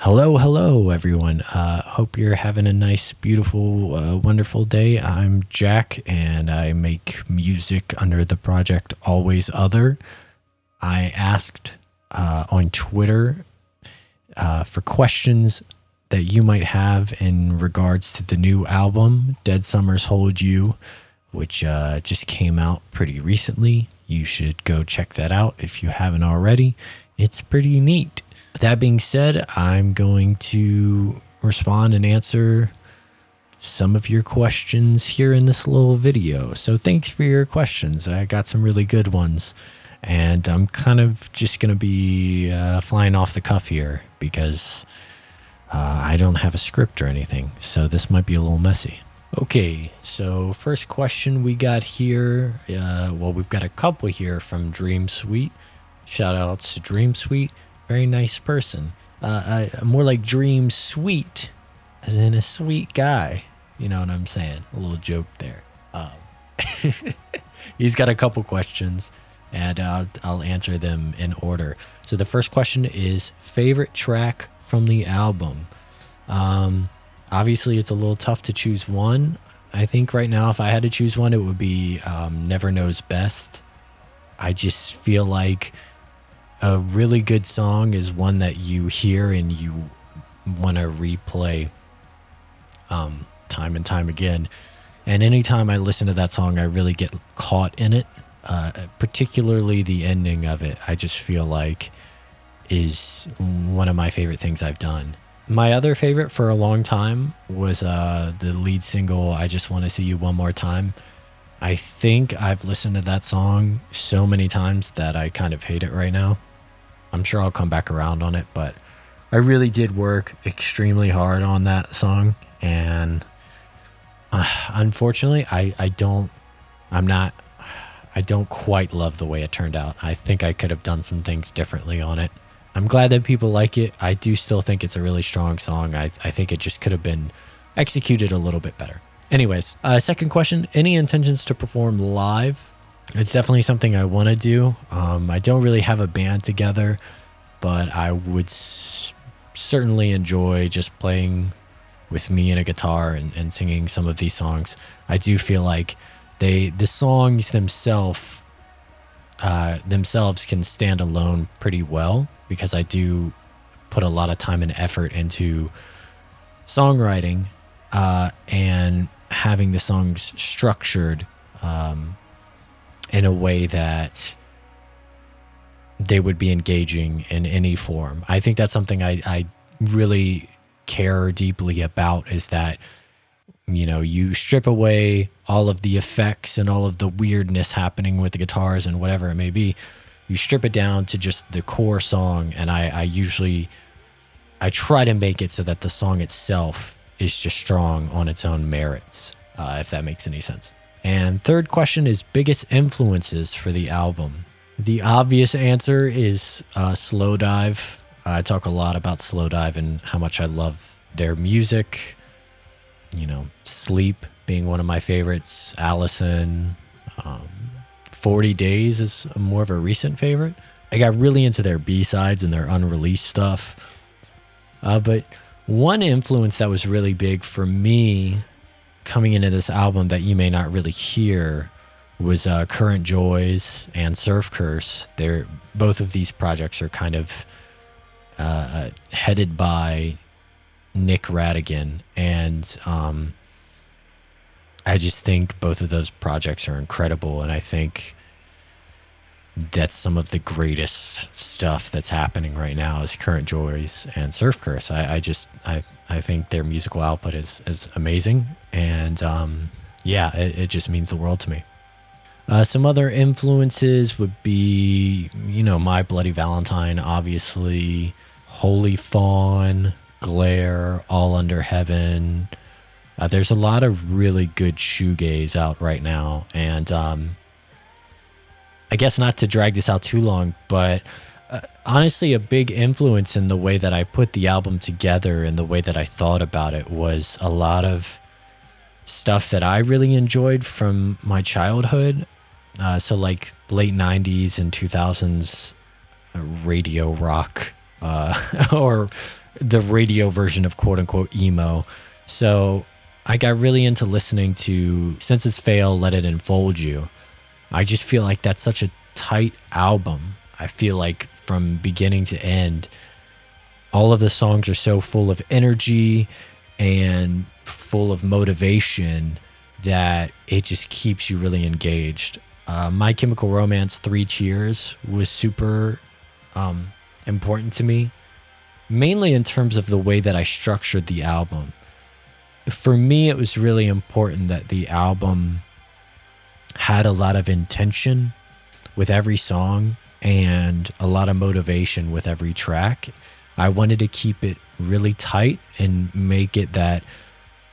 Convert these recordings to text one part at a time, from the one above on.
Hello, everyone. Hope you're having a nice, beautiful, wonderful day. I'm Jack, and I make music under the project Always Other. I asked on Twitter for questions that you might have in regards to the new album, Dead Summers Hold You, which just came out pretty recently. You should go check that out if you haven't already. It's pretty neat. That being said, I'm going to respond and answer some of your questions here in this little video. So thanks for your questions. I got some really good ones. And I'm kind of just going to be flying off the cuff here because I don't have a script or anything. So this might be a little messy. Okay, so first question we got here. We've got a couple here from Dream Suite. Shout out to Dream Suite. Very nice person. More like Dream Sweet, as in a sweet guy. You know what I'm saying? A little joke there. He's got a couple questions, and I'll answer them in order. So the first question is favorite track from the album. Obviously, it's a little tough to choose one. I think right now, if I had to choose one, it would be Never Knows Best. I just feel like a really good song is one that you hear and you want to replay time and time again. And anytime I listen to that song, I really get caught in it. Particularly the ending of it, I just feel like is one of my favorite things I've done. My other favorite for a long time was the lead single, I Just Want to See You One More Time. I think I've listened to that song so many times that I kind of hate it right now. I'm sure I'll come back around on it, but I really did work extremely hard on that song. And unfortunately, I don't quite love the way it turned out. I think I could have done some things differently on it. I'm glad that people like it. I do still think it's a really strong song. I think it just could have been executed a little bit better. Anyways, second question, any intentions to perform live? It's definitely something I want to do. I don't really have a band together, but I would certainly enjoy just playing with me and a guitar and singing some of these songs. I do feel like the songs themselves can stand alone pretty well because I do put a lot of time and effort into songwriting and having the songs structured in a way that they would be engaging in any form. I think that's something I really care deeply about, is that, you know, you strip away all of the effects and all of the weirdness happening with the guitars and whatever it may be. You strip it down to just the core song, and I try to make it so that the song itself is just strong on its own merits, if that makes any sense. And third question is biggest influences for the album. The obvious answer is Slow Dive. I talk a lot about Slow Dive and how much I love their music. You know, Sleep being one of my favorites. Allison. 40 Days is more of a recent favorite. I got really into their B-sides and their unreleased stuff. But one influence that was really big for me coming into this album that you may not really hear was Current Joys and Surf Curse. Both of these projects are kind of headed by Nick Radigan, and I just think both of those projects are incredible, and I think that's some of the greatest stuff that's happening right now is Current Joys and Surf Curse. I think their musical output is amazing, and it just means the world to me. Some other influences would be, you know, My Bloody Valentine, obviously, Holy Fawn, Glare, All Under Heaven. There's a lot of really good shoegaze out right now, and I guess not to drag this out too long, but honestly, a big influence in the way that I put the album together and the way that I thought about it was a lot of stuff that I really enjoyed from my childhood. So like late 90s and 2000s radio rock or the radio version of quote unquote emo. So I got really into listening to Senses Fail, Let It Enfold You. I just feel like that's such a tight album. I feel like from beginning to end, all of the songs are so full of energy and full of motivation that it just keeps you really engaged. My Chemical Romance 3 Cheers was super important to me, mainly in terms of the way that I structured the album. For me, it was really important that the album had a lot of intention with every song and a lot of motivation with every track. I wanted to keep it really tight and make it that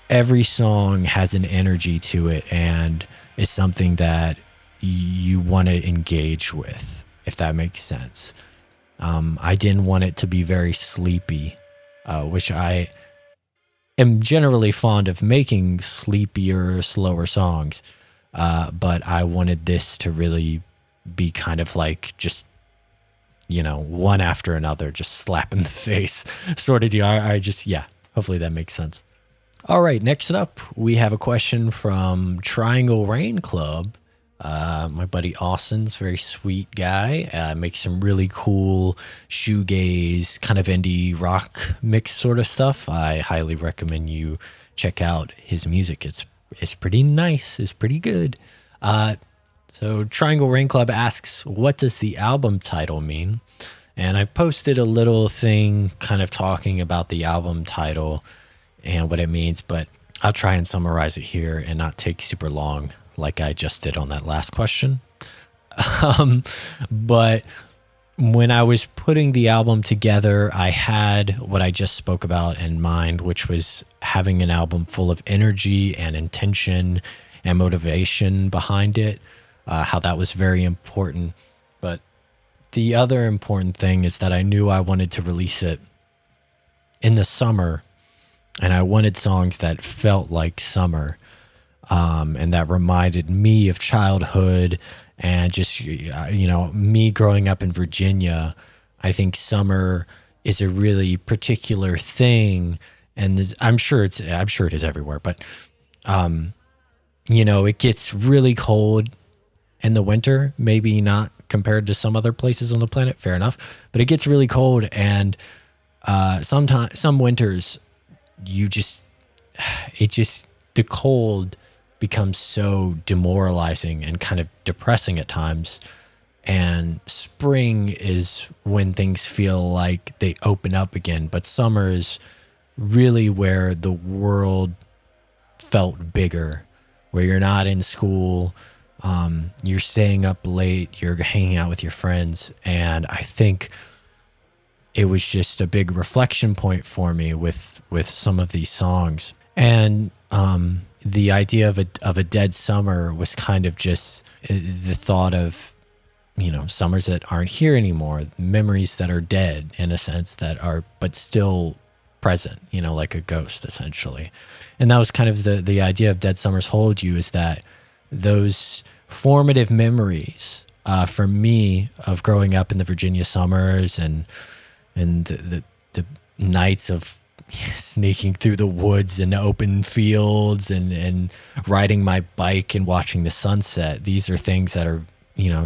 every song has an energy to it and is something that you want to engage with, if that makes sense. I didn't want it to be very sleepy, which I am generally fond of making sleepier, slower songs. But I wanted this to really be kind of like just, one after another, just slap in the face sort of deal. Hopefully that makes sense. All right, next up, we have a question from Triangle Rain Club. My buddy Austin's very sweet guy. Makes some really cool shoegaze, kind of indie rock mix sort of stuff. I highly recommend you check out his music. It's pretty nice. It's pretty good. So Triangle Rain Club asks, what does the album title mean? And I posted a little thing kind of talking about the album title and what it means, but I'll try and summarize it here and not take super long like I just did on that last question. But when I was putting the album together, I had what I just spoke about in mind, which was having an album full of energy and intention and motivation behind it, how that was very important. But the other important thing is that I knew I wanted to release it in the summer, and I wanted songs that felt like summer, and that reminded me of childhood and just, me growing up in Virginia. I think summer is a really particular thing, and I'm sure it is everywhere, but it gets really cold in the winter, maybe not compared to some other places on the planet, fair enough, but it gets really cold, and sometimes some winters the cold becomes so demoralizing and kind of depressing at times. And spring is when things feel like they open up again, but summer is really where the world felt bigger, where you're not in school, you're staying up late, you're hanging out with your friends. And I think it was just a big reflection point for me with some of these songs. And the idea of a dead summer was kind of just the thought of, summers that aren't here anymore, memories that are dead in a sense that are, but still present, like a ghost essentially. And that was kind of the idea of Dead Summers Hold You, is that those formative memories for me of growing up in the Virginia summers and the nights of sneaking through the woods and open fields and riding my bike and watching the sunset. These are things that are,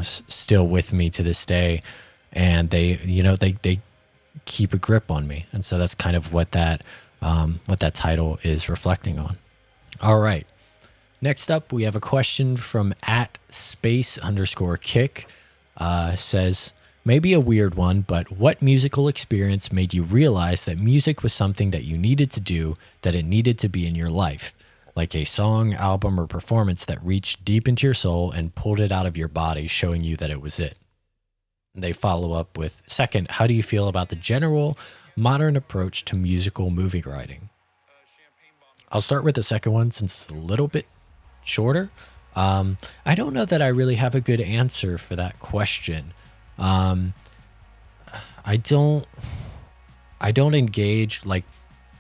still with me to this day, and they keep a grip on me. And so that's kind of what that title is reflecting on. All right. Next up, we have a question from @space_kick. Says, maybe a weird one, but what musical experience made you realize that music was something that you needed to do, that it needed to be in your life? Like a song, album, or performance that reached deep into your soul and pulled it out of your body, showing you that it was it. They follow up with, second, how do you feel about the general modern approach to musical movie writing? I'll start with the second one since it's a little bit shorter. I don't know that I really have a good answer for that question. I don't engage, like,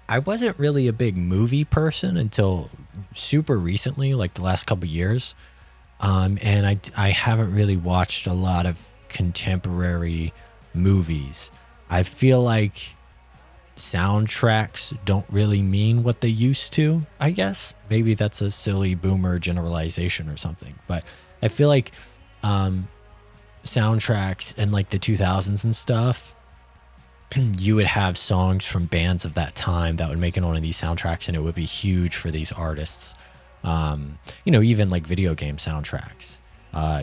I wasn't really a big movie person until super recently, like the last couple years. And I haven't really watched a lot of contemporary movies. I feel like soundtracks don't really mean what they used to, I guess. Maybe that's a silly boomer generalization or something. But I feel like soundtracks in like the 2000s and stuff, you would have songs from bands of that time that would make it on one of these soundtracks, and it would be huge for these artists. Even like video game soundtracks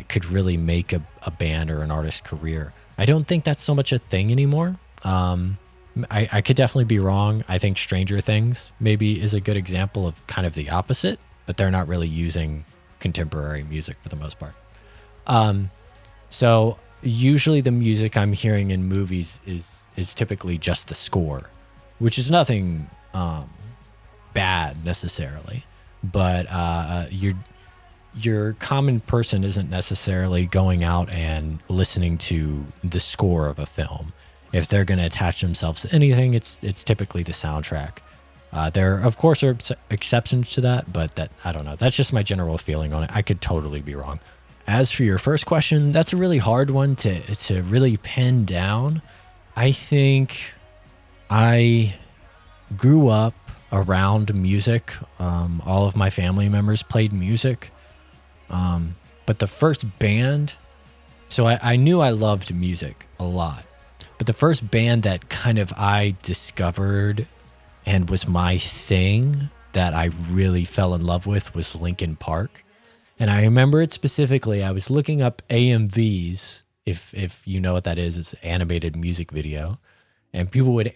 could really make a band or an artist's career. I don't think that's so much a thing anymore. I could definitely be wrong. I think Stranger Things maybe is a good example of kind of the opposite, but they're not really using contemporary music for the most part. So usually the music I'm hearing in movies is typically just the score, which is nothing bad necessarily, but your common person isn't necessarily going out and listening to the score of a film. If they're going to attach themselves to anything, it's typically the soundtrack. There, of course, are exceptions to that, but I don't know. That's just my general feeling on it. I could totally be wrong. As for your first question, that's a really hard one to really pin down. I think I grew up around music. All of my family members played music. But the first band, so I knew I loved music a lot. But the first band that kind of I discovered and was my thing that I really fell in love with was Linkin Park. And I remember it specifically. I was looking up AMVs, if you know what that is. It's animated music video. And people would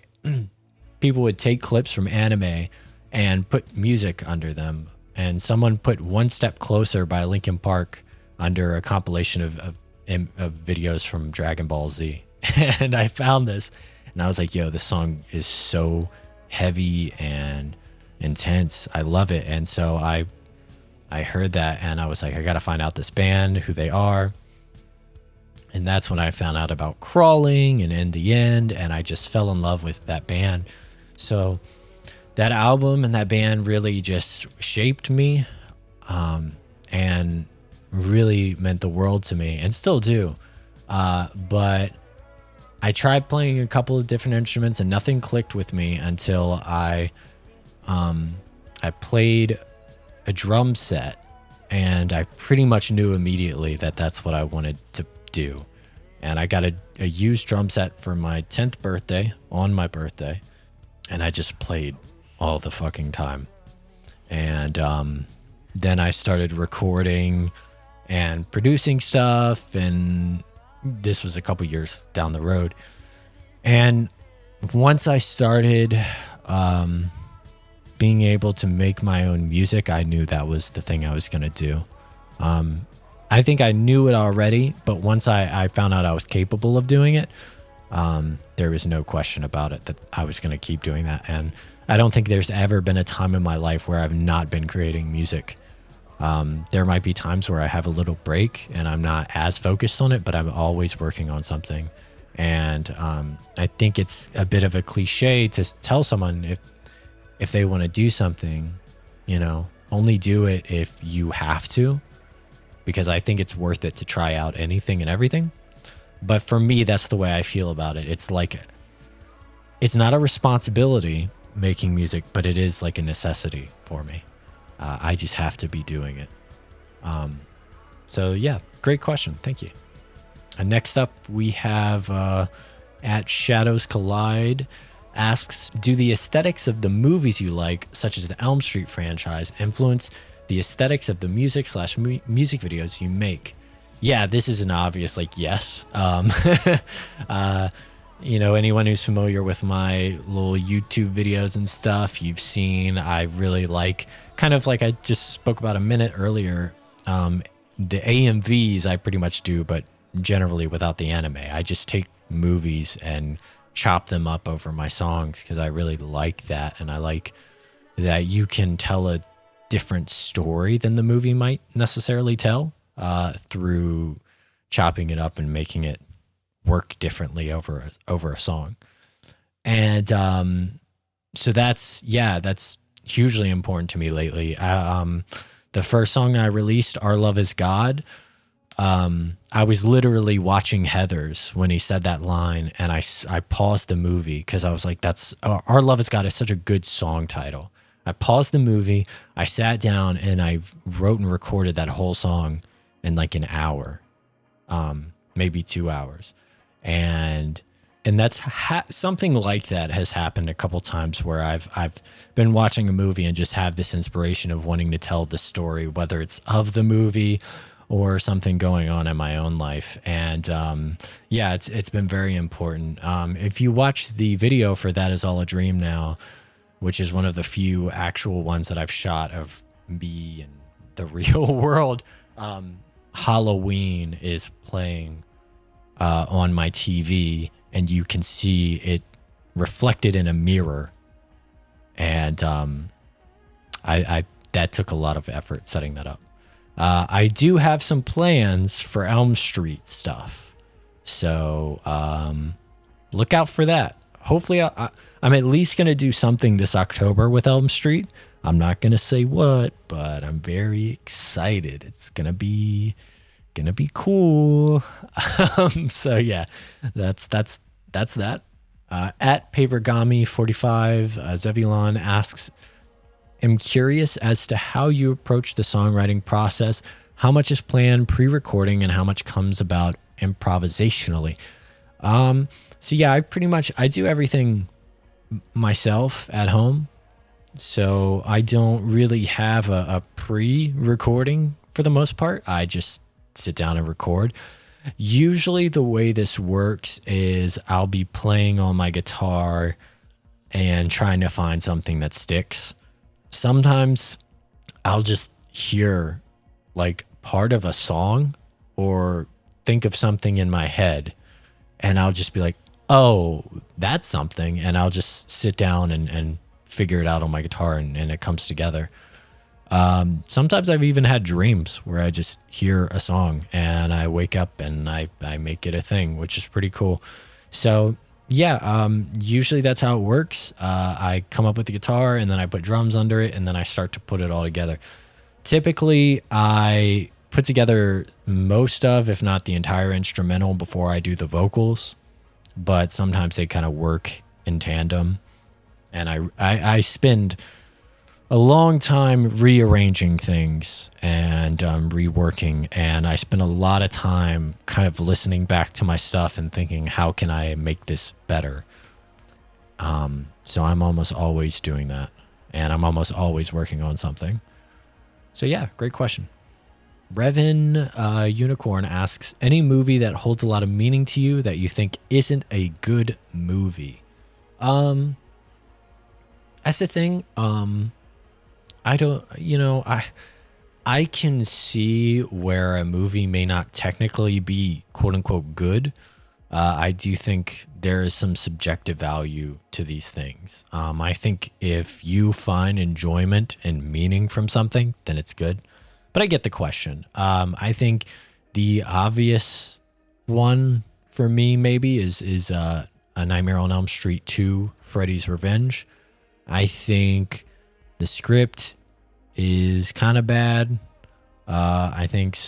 take clips from anime and put music under them. And someone put One Step Closer by Linkin Park under a compilation of videos from Dragon Ball Z. And I found this and I was like, yo, this song is so heavy and intense. I love it. And so I heard that and I was like, I got to find out this band, who they are. And that's when I found out about Crawling and In the End. And I just fell in love with that band. So that album and that band really just shaped me and really meant the world to me and still do. But I tried playing a couple of different instruments and nothing clicked with me until I played a drum set, and I pretty much knew immediately that that's what I wanted to do. And I got a used drum set for my 10th birthday, on my birthday, and I just played all the fucking time. And then I started recording and producing stuff, and this was a couple years down the road. And once I started being able to make my own music, I knew that was the thing I was going to do. I think I knew it already, but once I found out I was capable of doing it, there was no question about it that I was going to keep doing that. And I don't think there's ever been a time in my life where I've not been creating music. There might be times where I have a little break and I'm not as focused on it, but I'm always working on something. And I think it's a bit of a cliche to tell someone if they want to do something, only do it if you have to, because I think it's worth it to try out anything and everything. But for me, that's the way I feel about it. It's like, it's not a responsibility making music, but it is like a necessity for me. I just have to be doing it. So yeah, great question. Thank you. And next up we have at Shadows Collide asks, do the aesthetics of the movies you like, such as the Elm Street franchise, influence the aesthetics of the music/music videos you make? Yeah, this is an obvious yes. Anyone who's familiar with my little YouTube videos and stuff, you've seen I really like, kind of like I just spoke about a minute earlier, the AMVs I pretty much do, but generally without the anime. I just take movies and chop them up over my songs because I really like that. And I like that you can tell a different story than the movie might necessarily tell through chopping it up and making it work differently over a song. And so that's hugely important to me lately. The first song I released, Our Love Is God, I was literally watching Heathers when he said that line, and I paused the movie because I was like, "That's Our Love Has God" is such a good song title. I paused the movie, I sat down, and I wrote and recorded that whole song in like an hour, maybe 2 hours, and that's something like that has happened a couple times where I've been watching a movie and just have this inspiration of wanting to tell the story, whether it's of the movie or something going on in my own life. And yeah, it's been very important. If you watch the video for That Is All a Dream Now, which is one of the few actual ones that I've shot of me and the real world, Halloween is playing on my TV, and you can see it reflected in a mirror. And I that took a lot of effort setting that up. I do have some plans for Elm Street stuff, so look out for that. Hopefully, I'm at least going to do something this October with Elm Street. I'm not going to say what, but I'm very excited. It's going to be cool. So yeah, that's that. At Papergami45, Zevulon asks, "I'm curious as to how you approach the songwriting process. How much is planned pre-recording and how much comes about improvisationally?" So yeah, I do everything myself at home. So I don't really have a pre-recording for the most part. I just sit down and record. Usually the way this works is I'll be playing on my guitar and trying to find something that sticks. Sometimes I'll just hear like part of a song or think of something in my head, and I'll just be like, "Oh, that's something." And I'll just sit down and figure it out on my guitar, and it comes together. Sometimes I've even had dreams where I just hear a song and I wake up and I make it a thing, which is pretty cool. So yeah, usually that's how it works. I come up with the guitar and then I put drums under it and then I start to put it all together. Typically, I put together most of, if not the entire instrumental before I do the vocals, but sometimes they kind of work in tandem. And I spend a long time rearranging things and reworking, and I spend a lot of time kind of listening back to my stuff and thinking, how can I make this better? So I'm almost always doing that, and I'm almost always working on something. So yeah, great question. Brevin Unicorn asks, any movie that holds a lot of meaning to you that you think isn't a good movie? That's the thing. I don't, I can see where a movie may not technically be quote unquote good. I do think there is some subjective value to these things. I think if you find enjoyment and meaning from something, then it's good. But I get the question. I think the obvious one for me maybe is A Nightmare on Elm Street 2, Freddy's Revenge. I think the script is kind of bad. I think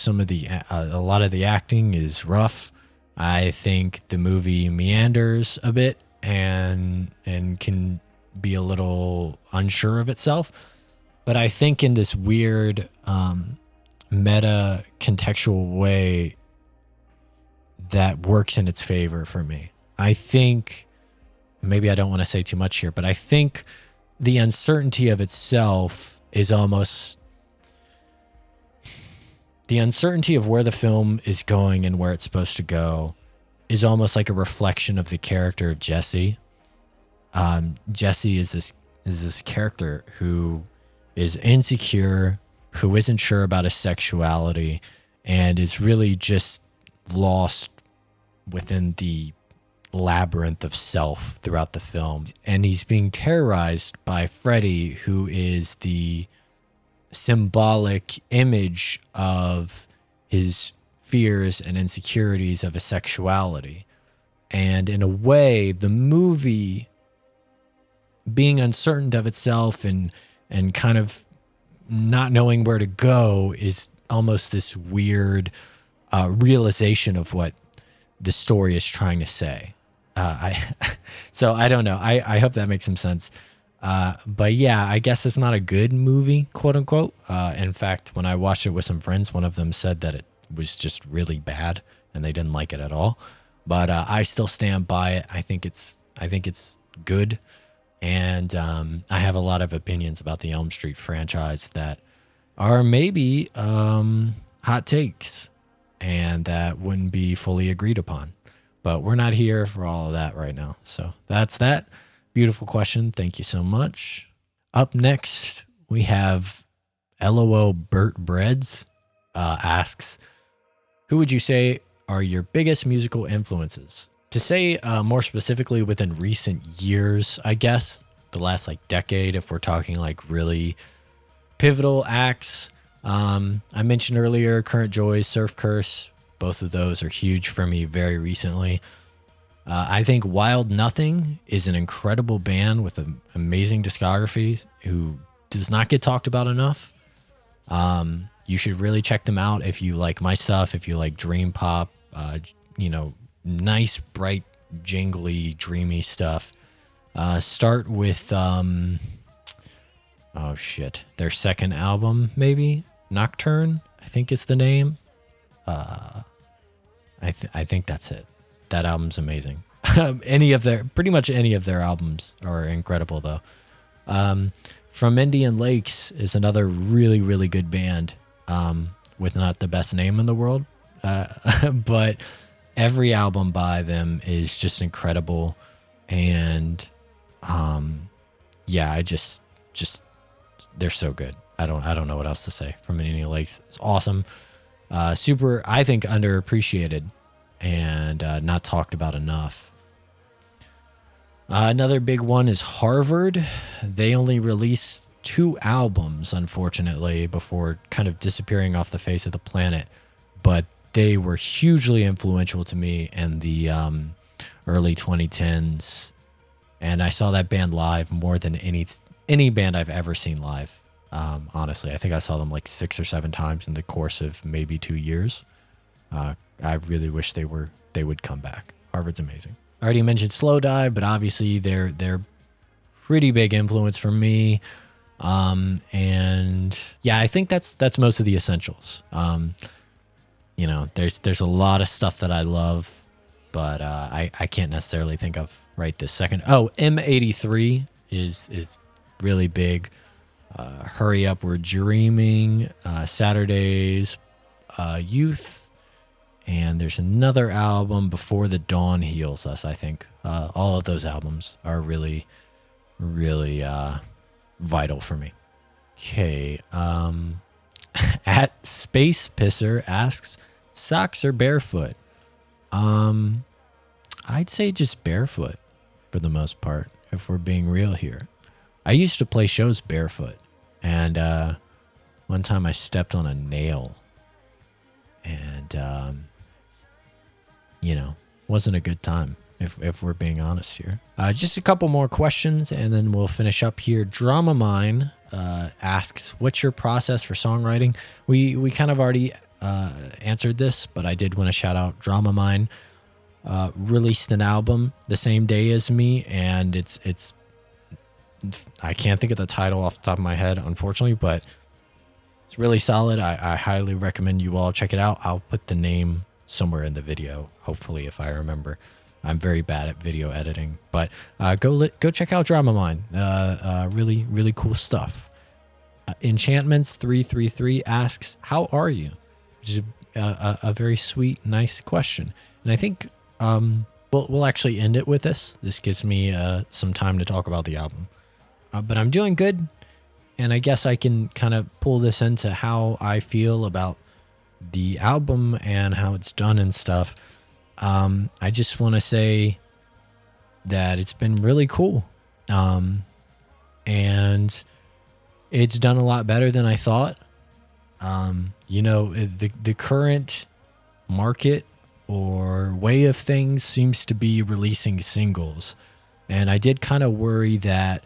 a lot of the acting is rough. I think the movie meanders a bit and can be a little unsure of itself. But I think in this weird meta contextual way that works in its favor for me. I think, maybe I don't want to say too much here, but I think the uncertainty of itself is almost the uncertainty of where the film is going and where it's supposed to go is almost like a reflection of the character of Jesse. Jesse is this character who is insecure, who isn't sure about his sexuality, and is really just lost within the labyrinth of self throughout the film. And he's being terrorized by Freddy, who is the symbolic image of his fears and insecurities of his sexuality. And in a way, the movie, being uncertain of itself and kind of not knowing where to go, is almost this weird realization of what the story is trying to say. So I don't know. I hope that makes some sense. But yeah, I guess it's not a good movie, quote unquote. In fact, when I watched it with some friends, one of them said that it was just really bad and they didn't like it at all. But I still stand by it. I think it's good, and I have a lot of opinions about the Elm Street franchise that are maybe hot takes, and that wouldn't be fully agreed upon. But we're not here for all of that right now. So that's that. Beautiful question. Thank you so much. Up next, we have LOL Burt Breads asks, who would you say are your biggest musical influences? To say more specifically within recent years, I guess, the last like decade, if we're talking like really pivotal acts. I mentioned earlier Current Joys, Surf Curse. Both of those are huge for me very recently. I think Wild Nothing is an incredible band with an amazing discography who does not get talked about enough. You should really check them out if you like my stuff, if you like dream pop, nice, bright, jingly, dreamy stuff. Start with, their second album, maybe? Nocturne, I think is the name. I think that's it. That album's amazing. Pretty much any of their albums are incredible though. From Indian Lakes is another really, really good band, with not the best name in the world. But every album by them is just incredible. And, I just, they're so good. I don't know what else to say. From Indian Lakes, it's awesome. Super, I think, underappreciated and not talked about enough. Another big one is Harvard. They only released 2 albums, unfortunately, before kind of disappearing off the face of the planet. But they were hugely influential to me in the early 2010s. And I saw that band live more than any band I've ever seen live. Honestly, I think I saw them like 6 or 7 times in the course of maybe 2 years. I really wish they would come back. Harvard's amazing. I already mentioned Slow Dive, but obviously they're pretty big influence for me. And yeah, I think that's most of the essentials. There's a lot of stuff that I love, but I can't necessarily think of right this second. Oh, M83 is really big. Hurry Up, We're Dreaming, Saturdays, Youth, and there's another album, Before the Dawn Heals Us, I think. All of those albums are really, really vital for me. Okay. At Space Pisser asks, socks or barefoot? I'd say just barefoot for the most part, if we're being real here. I used to play shows barefoot, and one time I stepped on a nail, and wasn't a good time, if we're being honest here. Just a couple more questions, and then we'll finish up here. Dramamine asks, what's your process for songwriting? We kind of already answered this, but I did want to shout out Dramamine. Released an album the same day as me, and it's I can't think of the title off the top of my head, unfortunately, but it's really solid. I highly recommend you all check it out. I'll put the name somewhere in the video, hopefully, if I remember. I'm very bad at video editing, but go check out Dramamine. Really, really cool stuff. Enchantments 333 asks, how are you? Which is a very sweet, nice question. And I think we'll actually end it with this. This gives me some time to talk about the album. But I'm doing good, and I guess I can kind of pull this into how I feel about the album and how it's done and stuff. I just want to say that it's been really cool. And it's done a lot better than I thought. The current market or way of things seems to be releasing singles. And I did kind of worry that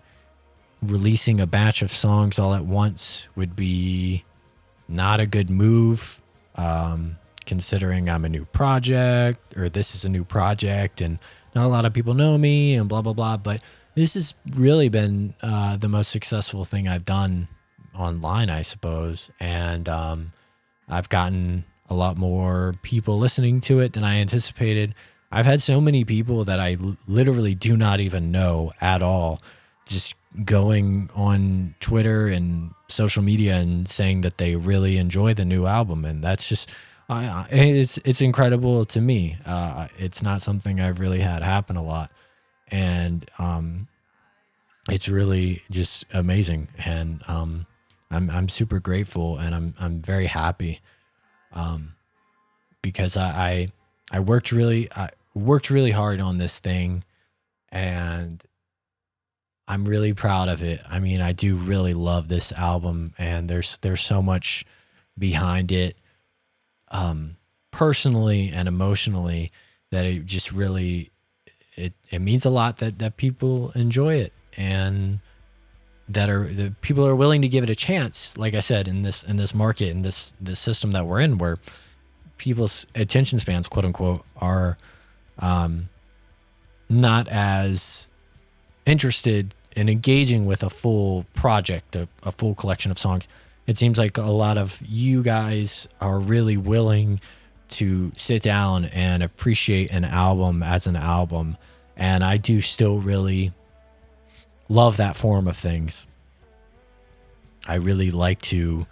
releasing a batch of songs all at once would be not a good move. considering I'm a new project, or this is a new project and not a lot of people know me and blah, blah, blah. But this has really been the most successful thing I've done online, I suppose. And I've gotten a lot more people listening to it than I anticipated. I've had so many people that I literally do not even know at all just going on Twitter and social media and saying that they really enjoy the new album. And that's just, it's incredible to me. It's not something I've really had happen a lot. And it's really just amazing. And I'm super grateful, and I'm very happy because I worked really hard on this thing, and I'm really proud of it. I mean, I do really love this album, and there's so much behind it, personally and emotionally, that it just really it means a lot that people enjoy it, and the people are willing to give it a chance. Like I said, in this market, in this system that we're in, where people's attention spans, quote unquote, are not as interested in engaging with a full project, a full collection of songs. It seems like a lot of you guys are really willing to sit down and appreciate an album as an album. And I do still really love that form of things. I really like to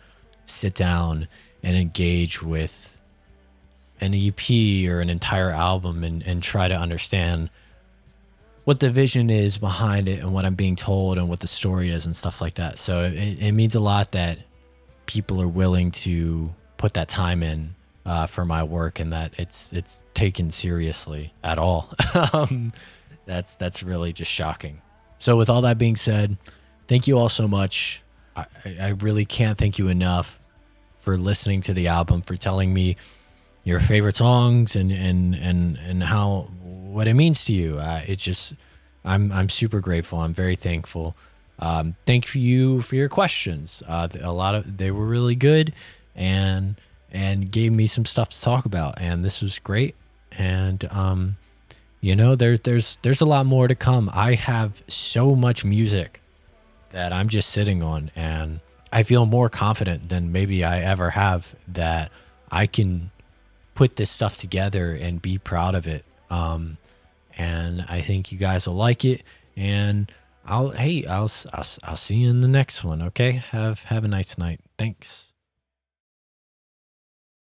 sit down and engage with an EP or an entire album and try to understand what the vision is behind it and what I'm being told and what the story is and stuff like that. So it means a lot that people are willing to put that time in for my work, and that it's taken seriously at all. That's really just shocking. So with all that being said, thank you all so much. I really can't thank you enough for listening to the album, for telling me your favorite songs and how what it means to you. It's just I'm super grateful. I'm very thankful. Thank you for your questions. A lot of they were really good and gave me some stuff to talk about, and this was great. And there's a lot more to come. I have so much music that I'm just sitting on, and I feel more confident than maybe I ever have that I can put this stuff together and be proud of it. And I think you guys will like it, and I'll see you in the next one. Okay. Have a nice night. Thanks.